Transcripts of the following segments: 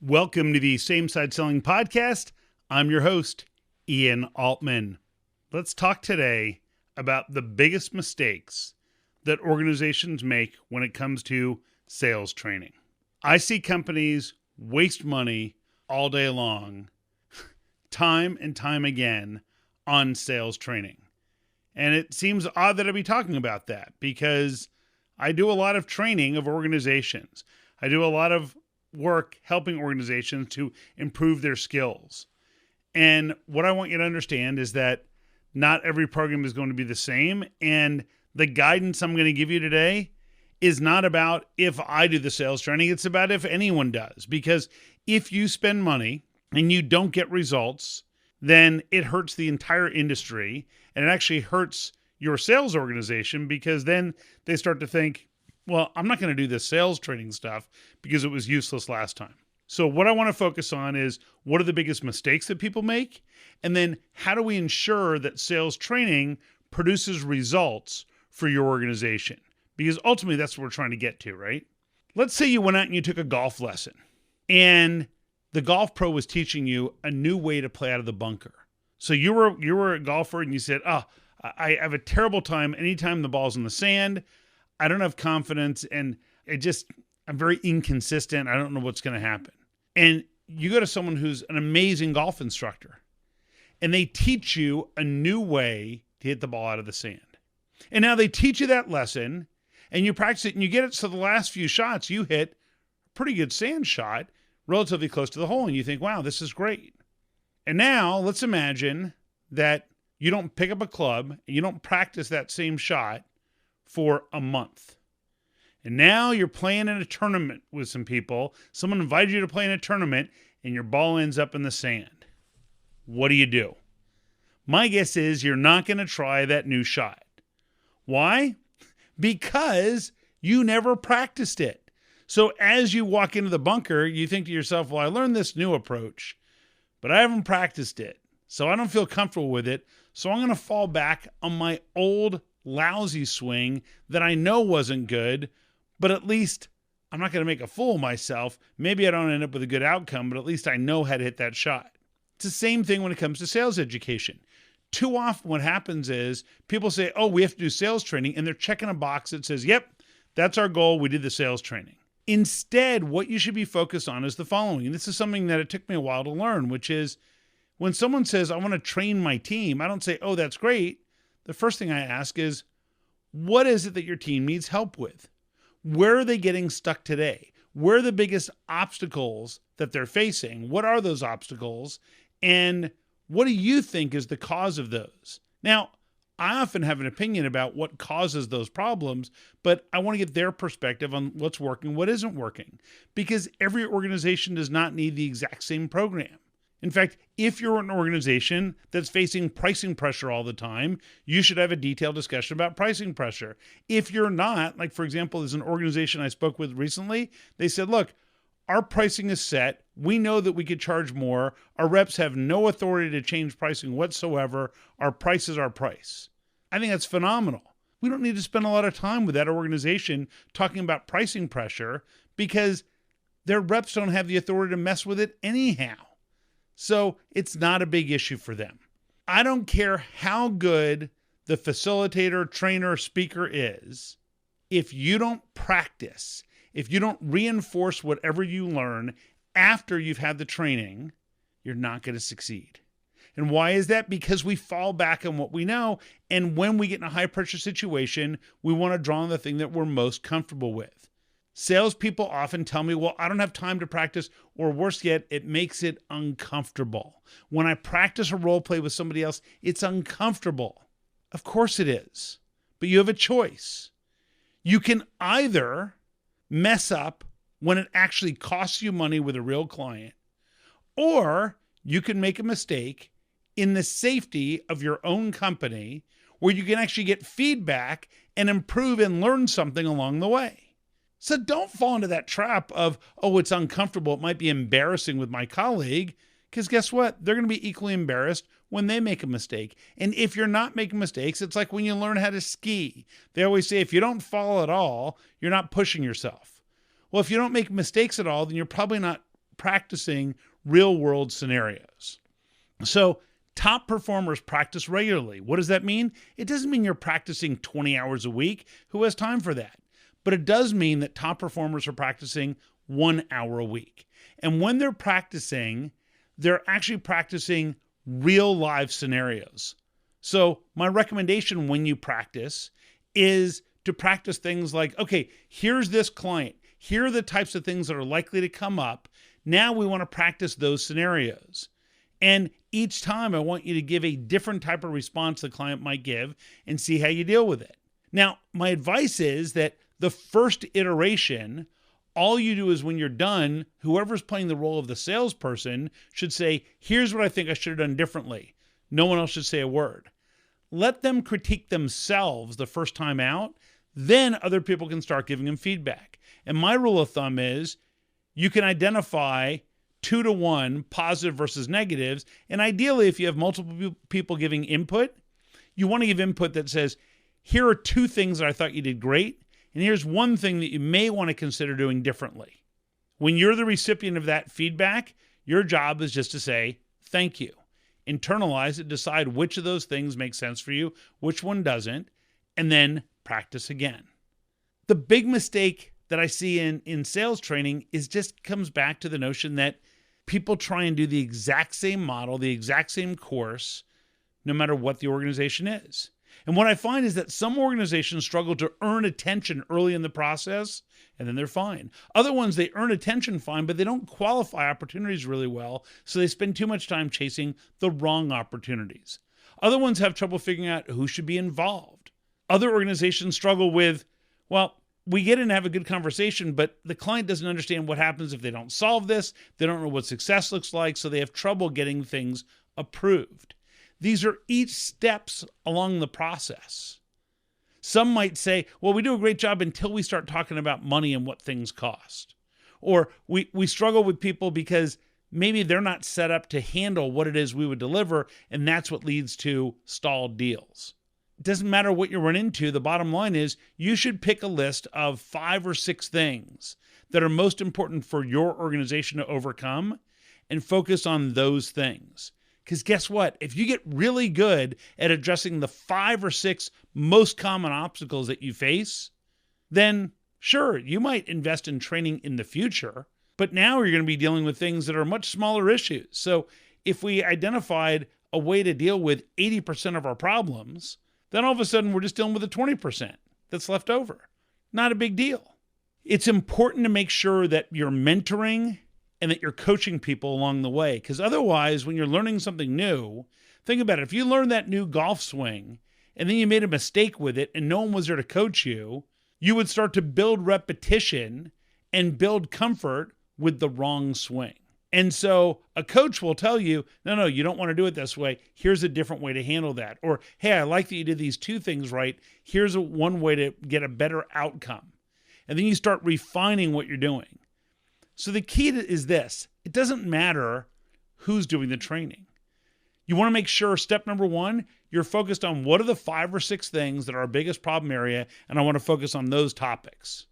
Welcome to the Same Side Selling Podcast. I'm your host, Ian Altman. Let's talk today about the biggest mistakes that organizations make when it comes to sales training. I see companies waste money all day long, time and time again, on sales training. And it seems odd that I'd be talking about that because I do a lot of training of organizations. I do a lot of work helping organizations to improve their skills. And what I want you to understand is that not every program is going to be the same. And the guidance I'm going to give you today is not about if I do the sales training. It's about if anyone does. Because if you spend money and you don't get results, then it hurts the entire industry. And it actually hurts your sales organization because then they start to think, well, I'm not going to do this sales training stuff because it was useless last time. So what I want to focus on is what are the biggest mistakes that people make? And then how do we ensure that sales training produces results for your organization? Because ultimately that's what we're trying to get to, right? Let's say you went out and you took a golf lesson and the golf pro was teaching you a new way to play out of the bunker. So you were a golfer and you said, I have a terrible time anytime the ball's in the sand. I don't have confidence and I'm very inconsistent. I don't know what's going to happen. And you go to someone who's an amazing golf instructor and they teach you a new way to hit the ball out of the sand. And now they teach you that lesson and you practice it and you get it. So the last few shots you hit a pretty good sand shot relatively close to the hole. And you think, wow, this is great. And now let's imagine that you don't pick up a club and you don't practice that same shot for a month. And now you're playing in a tournament with some people. Someone invited you to play in a tournament and your ball ends up in the sand. What do? My guess is you're not going to try that new shot. Why? Because you never practiced it. So as you walk into the bunker, you think to yourself, well, I learned this new approach, but I haven't practiced it. So I don't feel comfortable with it. So I'm going to fall back on my old lousy swing that I know wasn't good, but at least I'm not going to make a fool of myself. Maybe I don't end up with a good outcome, but at least I know how to hit that shot. It's the same thing when it comes to sales education. Too often what happens is people say, oh, we have to do sales training, and they're checking a box that says, yep, that's our goal. We did the sales training. Instead, what you should be focused on is the following. And this is something that it took me a while to learn, which is when someone says, I want to train my team, I don't say, oh, that's great. The first thing I ask is, what is it that your team needs help with? Where are they getting stuck today? Where are the biggest obstacles that they're facing? What are those obstacles? And what do you think is the cause of those? Now, I often have an opinion about what causes those problems, but I want to get their perspective on what's working, what isn't working, because every organization does not need the exact same program. In fact, if you're an organization that's facing pricing pressure all the time, you should have a detailed discussion about pricing pressure. If you're not, like for example, there's an organization I spoke with recently, they said, look, our pricing is set. We know that we could charge more. Our reps have no authority to change pricing whatsoever. Our price is our price. I think that's phenomenal. We don't need to spend a lot of time with that organization talking about pricing pressure because their reps don't have the authority to mess with it anyhow. So it's not a big issue for them. I don't care how good the facilitator, trainer, speaker is. If you don't practice, if you don't reinforce whatever you learn after you've had the training, you're not going to succeed. And why is that? Because we fall back on what we know. And when we get in a high pressure situation, we want to draw on the thing that we're most comfortable with. Salespeople often tell me, well, I don't have time to practice, or worse yet, it makes it uncomfortable. When I practice a role play with somebody else, it's uncomfortable. Of course it is, but you have a choice. You can either mess up when it actually costs you money with a real client, or you can make a mistake in the safety of your own company where you can actually get feedback and improve and learn something along the way. So don't fall into that trap of, oh, it's uncomfortable. It might be embarrassing with my colleague, because guess what? They're going to be equally embarrassed when they make a mistake. And if you're not making mistakes, it's like when you learn how to ski. They always say, if you don't fall at all, you're not pushing yourself. Well, if you don't make mistakes at all, then you're probably not practicing real world scenarios. So top performers practice regularly. What does that mean? It doesn't mean you're practicing 20 hours a week. Who has time for that? But it does mean that top performers are practicing 1 hour a week. And when they're actually practicing real live scenarios. So my recommendation when you practice is to practice things like, okay, here's this client. Here are the types of things that are likely to come up. Now we want to practice those scenarios. And each time I want you to give a different type of response the client might give and see how you deal with it. Now, my advice is that the first iteration, all you do is when you're done, whoever's playing the role of the salesperson should say, here's what I think I should have done differently. No one else should say a word. Let them critique themselves the first time out. Then other people can start giving them feedback. And my rule of thumb is you can identify 2-to-1 positive versus negatives. And ideally, if you have multiple people giving input, you want to give input that says, here are 2 things that I thought you did great. And here's 1 thing that you may want to consider doing differently. When you're the recipient of that feedback, your job is just to say, thank you. Internalize it, decide which of those things make sense for you, which one doesn't, and then practice again. The big mistake that I see in sales training is just comes back to the notion that people try and do the exact same model, the exact same course, no matter what the organization is. And what I find is that some organizations struggle to earn attention early in the process, and then they're fine. Other ones, they earn attention fine, but they don't qualify opportunities really well, so they spend too much time chasing the wrong opportunities. Other ones have trouble figuring out who should be involved. Other organizations struggle with, well, we get in and have a good conversation, but the client doesn't understand what happens if they don't solve this. They don't know what success looks like, so they have trouble getting things approved. These are each steps along the process. Some might say, well, we do a great job until we start talking about money and what things cost. Or we struggle with people because maybe they're not set up to handle what it is we would deliver, and that's what leads to stalled deals. It doesn't matter what you run into. The bottom line is you should pick a list of 5 or 6 things that are most important for your organization to overcome and focus on those things. Because guess what? If you get really good at addressing the 5 or 6 most common obstacles that you face, then sure, you might invest in training in the future, but now you're going to be dealing with things that are much smaller issues. So if we identified a way to deal with 80% of our problems, then all of a sudden we're just dealing with the 20% that's left over. Not a big deal. It's important to make sure that you're mentoring and that you're coaching people along the way. Because otherwise, when you're learning something new, think about it. If you learned that new golf swing and then you made a mistake with it and no one was there to coach you, you would start to build repetition and build comfort with the wrong swing. And so a coach will tell you, no, you don't want to do it this way. Here's a different way to handle that. Or, hey, I like that you did these 2 things right. Here's one way to get a better outcome. And then you start refining what you're doing. So the key is this. It doesn't matter who's doing the training. You want to make sure, step number 1, you're focused on what are the 5 or 6 things that are our biggest problem area, and I want to focus on those topics.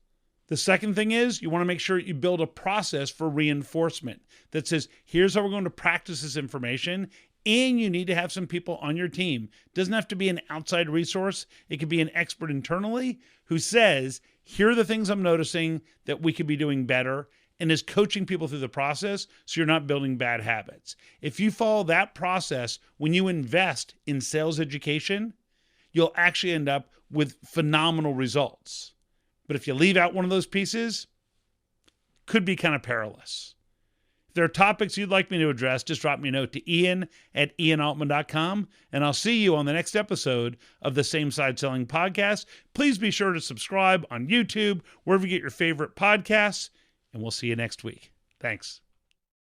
The second thing is you want to make sure you build a process for reinforcement that says, here's how we're going to practice this information, and you need to have some people on your team. It doesn't have to be an outside resource. It could be an expert internally who says, here are the things I'm noticing that we could be doing better, and is coaching people through the process so you're not building bad habits. If you follow that process, when you invest in sales education, you'll actually end up with phenomenal results. But if you leave out one of those pieces, could be kind of perilous. If there are topics you'd like me to address, just drop me a note to ian@ianaltman.com, and I'll see you on the next episode of the Same Side Selling Podcast. Please be sure to subscribe on YouTube, wherever you get your favorite podcasts, and we'll see you next week. Thanks.